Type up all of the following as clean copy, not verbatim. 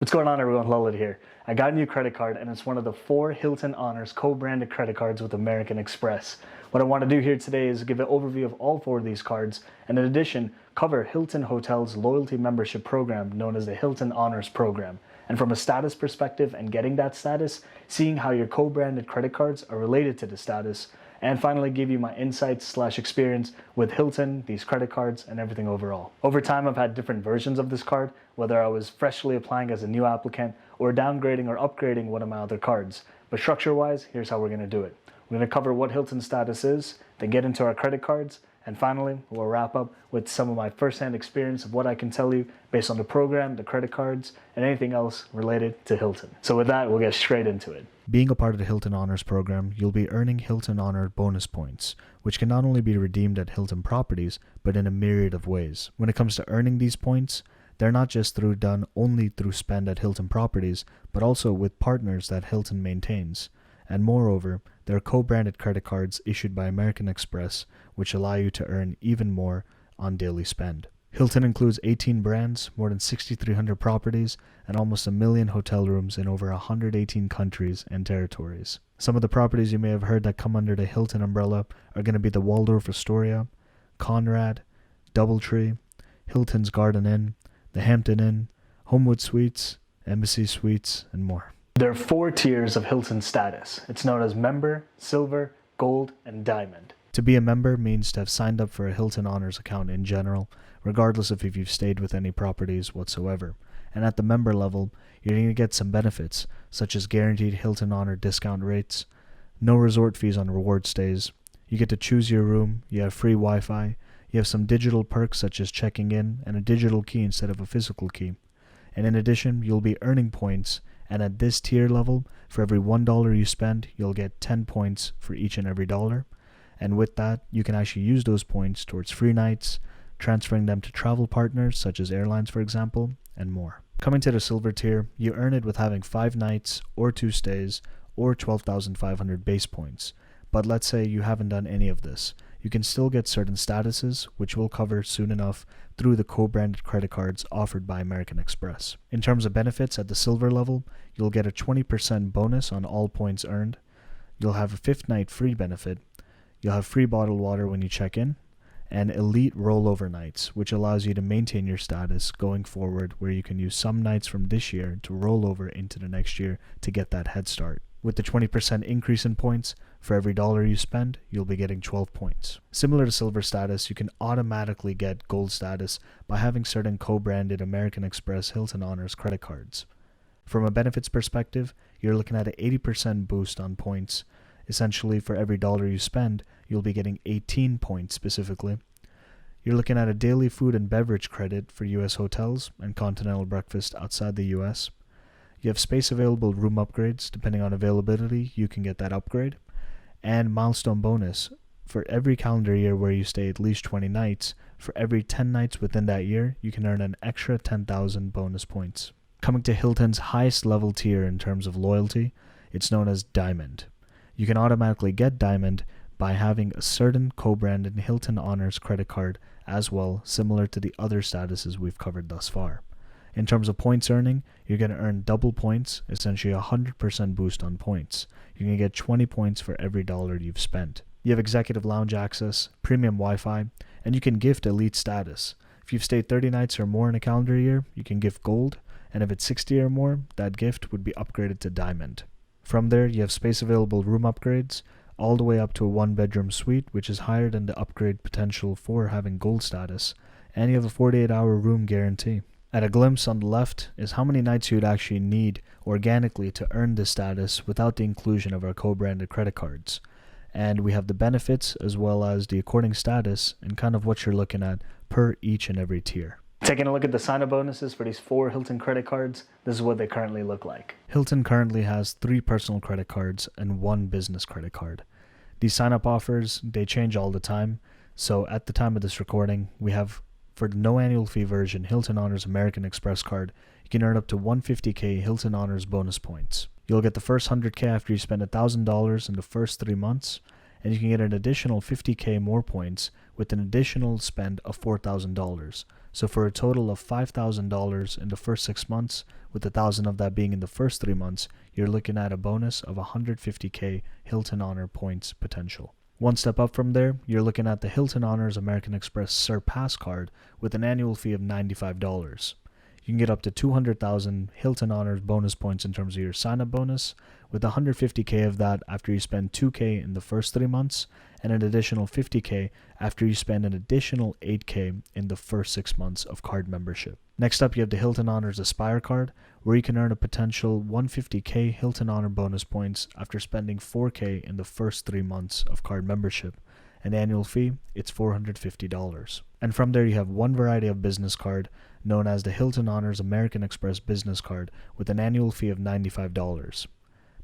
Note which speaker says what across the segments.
Speaker 1: What's going on, everyone? Lullet here. I got a new credit card and it's one of the 4 Hilton Honors co-branded credit cards with American Express. What I want to do here today is give an overview of all 4 of these cards and in addition cover Hilton Hotels loyalty membership program known as the Hilton Honors program. And from a status perspective and getting that status, seeing how your co-branded credit cards are related to the status, and finally give you my insights/experience with Hilton, these credit cards, and everything overall. Over time, I've had different versions of this card, whether I was freshly applying as a new applicant or downgrading or upgrading one of my other cards. But structure-wise, here's how we're going to do it. We're going to cover what Hilton's status is, then get into our credit cards, and finally, we'll wrap up with some of my first-hand experience of what I can tell you based on the program, the credit cards, and anything else related to Hilton. So with that, we'll get straight into it.
Speaker 2: Being a part of the Hilton Honors program, you'll be earning Hilton Honor bonus points, which can not only be redeemed at Hilton properties, but in a myriad of ways. When it comes to earning these points, they're not just done only through spend at Hilton properties, but also with partners that Hilton maintains. And moreover, there are co-branded credit cards issued by American Express, which allow you to earn even more on daily spend. Hilton includes 18 brands, more than 6,300 properties, and almost 1 million hotel rooms in over 118 countries and territories. Some of the properties you may have heard that come under the Hilton umbrella are going to be the Waldorf Astoria, Conrad, Doubletree, Hilton's Garden Inn, the Hampton Inn, Homewood Suites, Embassy Suites, and more.
Speaker 1: There are 4 tiers of Hilton status. It's known as member, silver, gold, and diamond.
Speaker 2: To be a member means to have signed up for a Hilton Honors account in general, regardless of if you've stayed with any properties whatsoever. And at the member level, you're going to get some benefits, such as guaranteed Hilton Honor discount rates, no resort fees on reward stays, you get to choose your room, you have free Wi-Fi, you have some digital perks such as checking in and a digital key instead of a physical key. And in addition, you'll be earning points, and at this tier level, for every $1 you spend, you'll get 10 points for each and every dollar. And with that, you can actually use those points towards free nights, transferring them to travel partners such as Airlines, for example, and more. Coming to the silver tier, you earn it with having 5 nights or 2 stays or 12,500 base points. But let's say you haven't done any of this. You can still get certain statuses, which we'll cover soon enough through the co-branded credit cards offered by American Express. In terms of benefits at the silver level, you'll get a 20% bonus on all points earned. You'll have a 5th night free benefit. You'll have free bottled water when you check in, and elite rollover nights, which allows you to maintain your status going forward, where you can use some nights from this year to roll over into the next year to get that head start. With the 20% increase in points, for every dollar you spend, you'll be getting 12 points. Similar to silver status, you can automatically get gold status by having certain co-branded American Express Hilton Honors credit cards. From a benefits perspective, you're looking at an 80% boost on points. Essentially, for every dollar you spend, you'll be getting 18 points specifically. You're looking at a daily food and beverage credit for US hotels and continental breakfast outside the US. You have space available room upgrades. Depending on availability, you can get that upgrade. And milestone bonus. For every calendar year where you stay at least 20 nights, for every 10 nights within that year, you can earn an extra 10,000 bonus points. Coming to Hilton's highest level tier in terms of loyalty, it's known as Diamond. You can automatically get Diamond by having a certain co-branded Hilton Honors credit card as well, similar to the other statuses we've covered thus far. In terms of points earning, you're going to earn double points, essentially a 100% boost on points. You're going to get 20 points for every dollar you've spent. You have executive lounge access, premium Wi-Fi, and you can gift elite status. If you've stayed 30 nights or more in a calendar year, you can gift gold, and if it's 60 or more, that gift would be upgraded to diamond. From there, you have space available room upgrades, all the way up to a 1-bedroom suite, which is higher than the upgrade potential for having gold status, and you have a 48-hour room guarantee. At a glimpse on the left is how many nights you would actually need organically to earn this status without the inclusion of our co-branded credit cards. And we have the benefits as well as the according status and kind of what you're looking at per each and every tier.
Speaker 1: Taking a look at the sign-up bonuses for these 4 Hilton credit cards, this is what they currently look like.
Speaker 2: Hilton currently has 3 personal credit cards and 1 business credit card. These sign-up offers, they change all the time. So at the time of this recording, we have, for the no annual fee version, Hilton Honors American Express card, you can earn up to 150k Hilton Honors bonus points. You'll get the first 100k after you spend $1,000 in the first 3 months, and you can get an additional 50k more points with an additional spend of $4,000. So for a total of $5,000 in the first 6 months, with $1,000 of that being in the first 3 months, you're looking at a bonus of 150K Hilton Honor points potential. One step up from there, you're looking at the Hilton Honors American Express Surpass card with an annual fee of $95. You can get up to 200,000 Hilton Honors bonus points in terms of your sign-up bonus, with 150K of that after you spend 2K in the first 3 months, and an additional 50K after you spend an additional 8K in the first 6 months of card membership. Next up, you have the Hilton Honors Aspire card, where you can earn a potential 150K Hilton Honor bonus points after spending 4K in the first 3 months of card membership. An annual fee, it's $450. And from there, you have one variety of business card known as the Hilton Honors American Express Business Card with an annual fee of $95.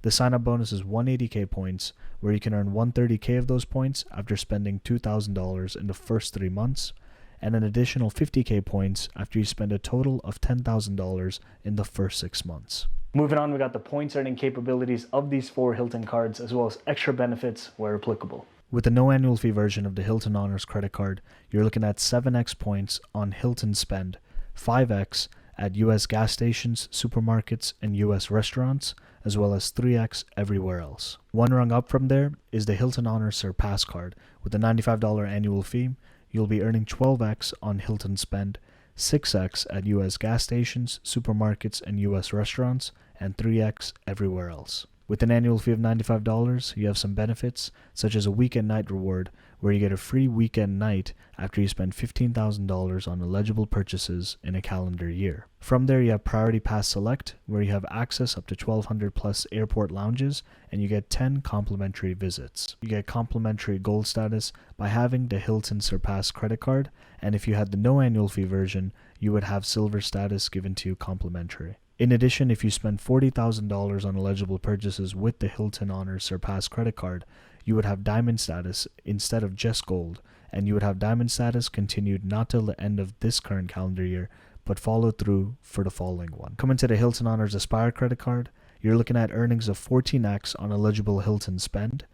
Speaker 2: The sign-up bonus is 180K points, where you can earn 130K of those points after spending $2,000 in the first 3 months, and an additional 50K points after you spend a total of $10,000 in the first 6 months.
Speaker 1: Moving on, we got the points earning capabilities of these 4 Hilton cards, as well as extra benefits where applicable.
Speaker 2: With the no annual fee version of the Hilton Honors Credit Card, you're looking at 7x points on Hilton spend, 5x at US gas stations, supermarkets, and US restaurants, as well as 3x everywhere else. One rung up from there is the Hilton Honors Surpass card. With a $95 annual fee, you'll be earning 12x on Hilton spend, 6x at US gas stations, supermarkets, and US restaurants, and 3x everywhere else. With an annual fee of $95, you have some benefits, such as a weekend night reward, where you get a free weekend night after you spend $15,000 on eligible purchases in a calendar year. From there, you have Priority Pass Select, where you have access up to 1,200 plus airport lounges, and you get 10 complimentary visits. You get complimentary gold status by having the Hilton Surpass credit card, and if you had the no annual fee version, you would have silver status given to you complimentary. In addition, if you spend $40,000 on eligible purchases with the Hilton Honors Surpass credit card, you would have diamond status instead of just gold, and you would have diamond status continued not till the end of this current calendar year, but follow through for the following one. Coming to the Hilton Honors Aspire credit card, you're looking at earnings of 14x on eligible Hilton spend,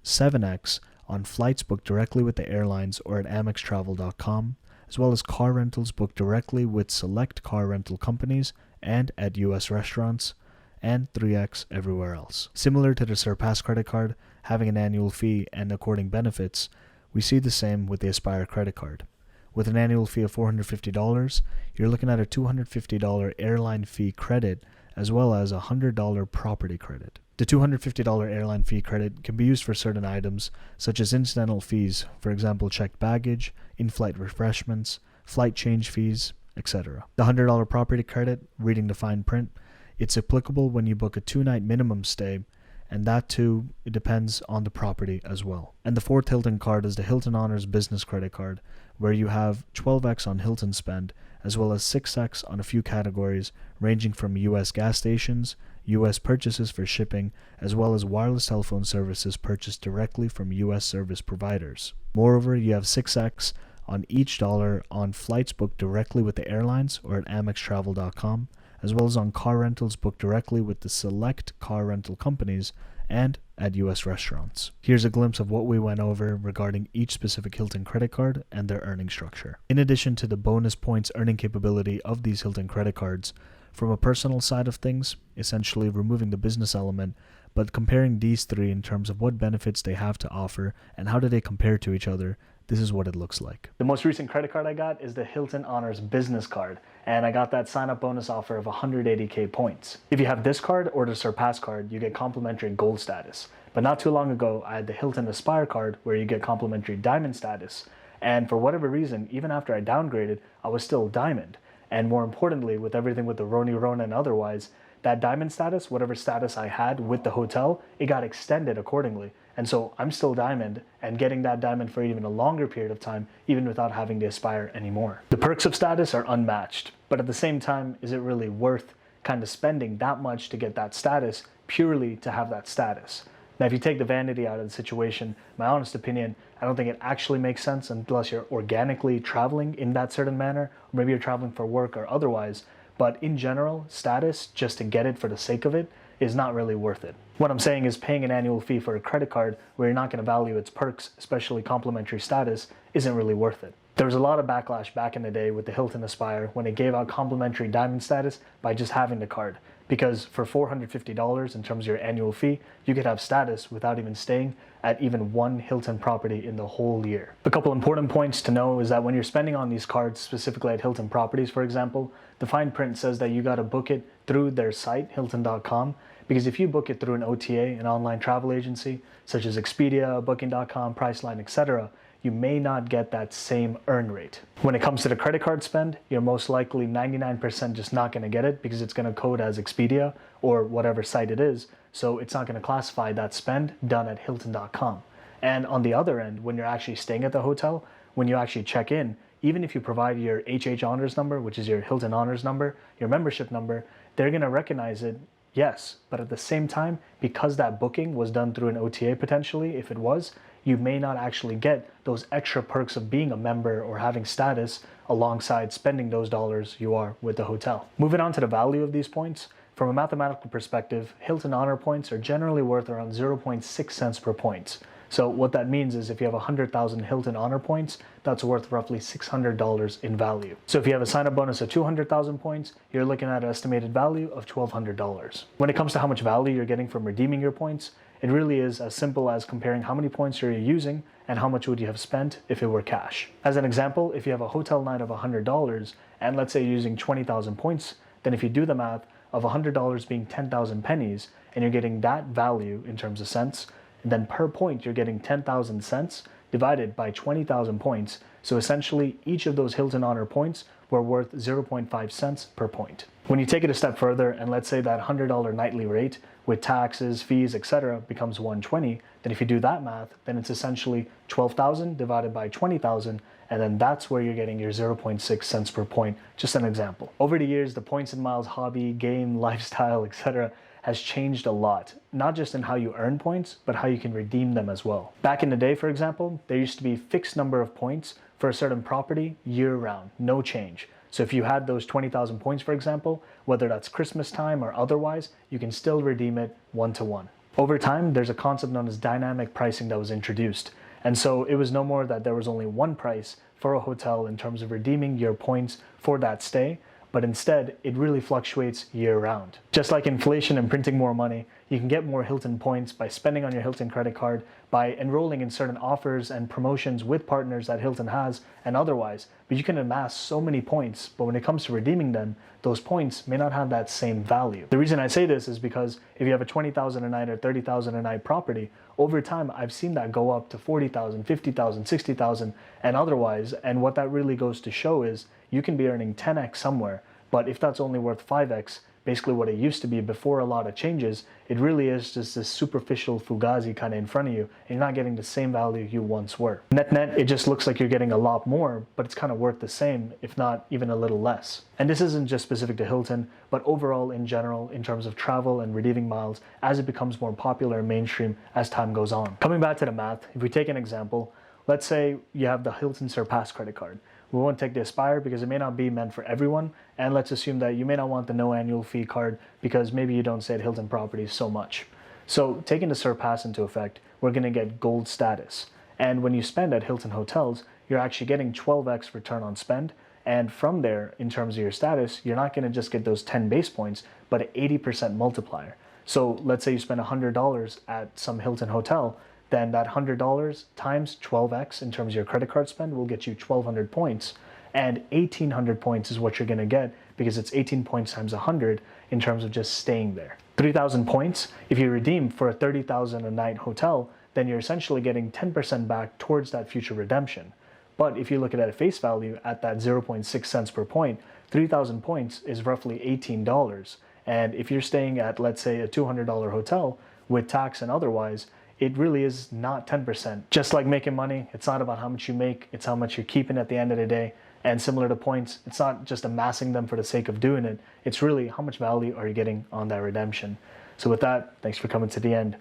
Speaker 2: 7x on flights booked directly with the airlines or at amextravel.com, as well as car rentals booked directly with select car rental companies and at US restaurants, and 3x everywhere else. Similar to the Surpass credit card, having an annual fee and according benefits, we see the same with the Aspire credit card. With an annual fee of $450, you're looking at a $250 airline fee credit as well as a $100 property credit. The $250 airline fee credit can be used for certain items such as incidental fees, for example checked baggage, in-flight refreshments, flight change fees, etc. The $100 property credit, reading the fine print, it's applicable when you book a 2-night minimum stay, and that too, it depends on the property as well. And the fourth Hilton card is the Hilton Honors Business Credit Card, where you have 12x on Hilton spend, as well as 6x on a few categories, ranging from US gas stations, US purchases for shipping, as well as wireless telephone services purchased directly from US service providers. Moreover, you have 6x on each dollar on flights booked directly with the airlines or at amextravel.com, as well as on car rentals booked directly with the select car rental companies and at US restaurants. Here's a glimpse of what we went over regarding each specific Hilton credit card and their earning structure. In addition to the bonus points earning capability of these Hilton credit cards, from a personal side of things, essentially removing the business element, but comparing these three in terms of what benefits they have to offer and how do they compare to each other, this is what it looks like.
Speaker 1: The most recent credit card I got is the Hilton Honors Business Card, and I got that sign-up bonus offer of 180K points. If you have this card or the Surpass card, you get complimentary gold status. But not too long ago, I had the Hilton Aspire card where you get complimentary diamond status. And for whatever reason, even after I downgraded, I was still diamond. And more importantly, with everything with the Rona and otherwise, that diamond status, whatever status I had with the hotel, it got extended accordingly. And so I'm still diamond and getting that diamond for even a longer period of time, even without having to Aspire anymore. The perks of status are unmatched, but at the same time, is it really worth kind of spending that much to get that status purely to have that status? Now, if you take the vanity out of the situation, my honest opinion, I don't think it actually makes sense unless you're organically traveling in that certain manner, or maybe you're traveling for work or otherwise. But in general, status, just to get it for the sake of it, is not really worth it. What I'm saying is paying an annual fee for a credit card where you're not going to value its perks, especially complimentary status, isn't really worth it. There was a lot of backlash back in the day with the Hilton Aspire when it gave out complimentary diamond status by just having the card. Because for $450 in terms of your annual fee, you could have status without even staying at even one Hilton property in the whole year. A couple important points to know is that when you're spending on these cards, specifically at Hilton properties, for example, the fine print says that you got to book it through their site, Hilton.com, because if you book it through an OTA, an online travel agency, such as Expedia, Booking.com, Priceline, etc., you may not get that same earn rate. When it comes to the credit card spend, you're most likely 99% just not going to get it because it's going to code as Expedia or whatever site it is, so it's not going to classify that spend done at Hilton.com. And on the other end, when you're actually staying at the hotel, when you actually check in, even if you provide your HH Honors number, which is your Hilton Honors number, your membership number, they're going to recognize it, yes, but at the same time, because that booking was done through an OTA potentially, if it was, you may not actually get those extra perks of being a member or having status alongside spending those dollars you are with the hotel. Moving on to the value of these points, from a mathematical perspective, Hilton Honor points are generally worth around 0.6 cents per point. So what that means is if you have 100,000 Hilton Honor points, that's worth roughly $600 in value. So if you have a sign-up bonus of 200,000 points, you're looking at an estimated value of $1,200. When it comes to how much value you're getting from redeeming your points, it really is as simple as comparing how many points you're using and how much would you have spent if it were cash. As an example, if you have a hotel night of $100 and let's say you're using 20,000 points, then if you do the math of $100 being 10,000 pennies and you're getting that value in terms of cents, then per point you're getting 10,000 cents divided by 20,000 points. So essentially each of those Hilton Honor points were worth 0.5 cents per point. When you take it a step further and let's say that $100 nightly rate with taxes, fees, etc. becomes $120, then if you do that math, then it's essentially 12,000 divided by 20,000, and then that's where you're getting your 0.6 cents per point. Just an example. Over the years, the points and miles hobby, game, lifestyle, etc. has changed a lot, not just in how you earn points, but how you can redeem them as well. Back in the day, for example, there used to be a fixed number of points for a certain property year-round, no change. So if you had those 20,000 points, for example, whether that's Christmas time or otherwise, you can still redeem it one-to-one. Over time, there's a concept known as dynamic pricing that was introduced. And so it was no more that there was only one price for a hotel in terms of redeeming your points for that stay, but instead it really fluctuates year-round. Just like inflation and printing more money, you can get more Hilton points by spending on your Hilton credit card, by enrolling in certain offers and promotions with partners that Hilton has and otherwise, but you can amass so many points, but when it comes to redeeming them, those points may not have that same value. The reason I say this is because if you have a 20,000 a night or 30,000 a night property, over time I've seen that go up to 40,000, 50,000, 60,000 and otherwise, and what that really goes to show is you can be earning 10x somewhere, but if that's only worth 5x, basically what it used to be before a lot of changes, it really is just this superficial fugazi kind of in front of you, and you're not getting the same value you once were. Net, it just looks like you're getting a lot more, but it's kind of worth the same, if not even a little less. And this isn't just specific to Hilton, but overall in general, in terms of travel and redeeming miles, as it becomes more popular and mainstream as time goes on. Coming back to the math, if we take an example, let's say you have the Hilton Surpass credit card. We won't take the Aspire because it may not be meant for everyone, and let's assume that you may not want the no annual fee card because maybe you don't stay at Hilton properties so much. So taking the Surpass into effect, we're going to get gold status. And when you spend at Hilton hotels, you're actually getting 12x return on spend. And from there, in terms of your status, you're not going to just get those 10 base points, but an 80% multiplier. So let's say you spend $100 at some Hilton hotel, then that $100 times 12x in terms of your credit card spend will get you 1,200 points. And 1,800 points is what you're going to get because it's 18 points times 100 in terms of just staying there. 3,000 points, if you redeem for a 30,000 a night hotel, then you're essentially getting 10% back towards that future redemption. But if you look at it at face value at that 0.6 cents per point, 3,000 points is roughly $18. And if you're staying at, let's say, a $200 hotel with tax and otherwise, it really is not 10%. Just like making money, it's not about how much you make, it's how much you're keeping at the end of the day. And similar to points, it's not just amassing them for the sake of doing it, it's really how much value are you getting on that redemption. So with that, thanks for coming to the end.